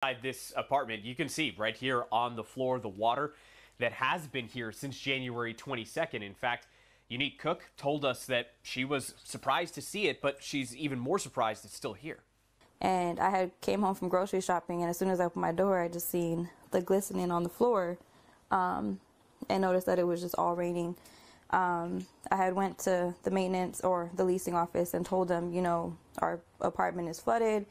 Inside this apartment, you can see right here on the floor the water that has been here since January 22nd. In fact, Unique Cook told us that she was surprised to see it, but she's even more surprised it's still here. And I came home from grocery shopping, and as soon as I opened my door, I just seen the glistening on the floor, and noticed that it was just all raining. I had went to the maintenance or the leasing office and told them, our apartment is flooded.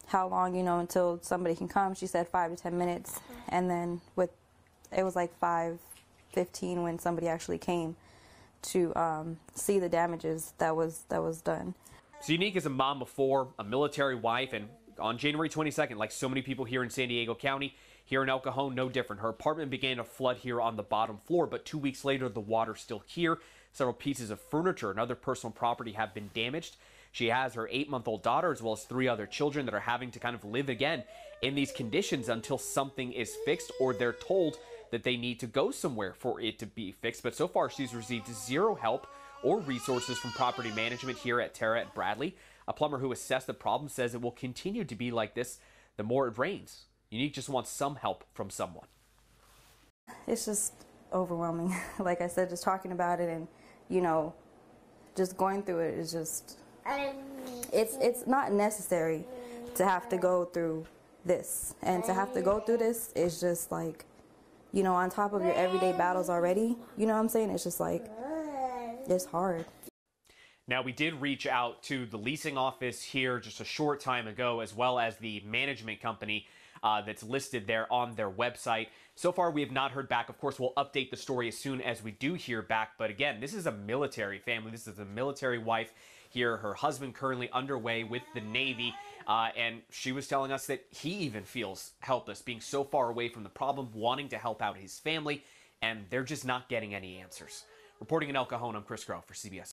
How long, until somebody can come? She said 5 to 10 minutes, and then it was like 5:15 when somebody actually came to see the damages that was done. So Unique is a mom before, a military wife, and on January 22nd, like so many people here in San Diego County, here in El Cajon, no different. Her apartment began to flood here on the bottom floor, but 2 weeks later, the water's still here. Several pieces of furniture and other personal property have been damaged. She has her 8-month-old daughter as well as 3 other children that are having to kind of live again in these conditions until something is fixed or they're told that they need to go somewhere for it to be fixed. But so far, she's received zero help or resources from property management here at Terra at Bradley. A plumber who assessed the problem says it will continue to be like this the more it rains. Unique just wants some help from someone. It's just overwhelming. Like I said, just talking about it and, just going through it is just, it's not necessary to have to go through this. And to have to go through this is just like, on top of your everyday battles already, you know what I'm saying? It's just like, it's hard. Now, we did reach out to the leasing office here just a short time ago, as well as the management company that's listed there on their website. So far, we have not heard back. Of course, we'll update the story as soon as we do hear back. But again, this is a military family. This is a military wife here. Her husband currently underway with the Navy. And she was telling us that he even feels helpless, being so far away from the problem, wanting to help out his family. And they're just not getting any answers. Reporting in El Cajon, I'm Chris Groh for CBS.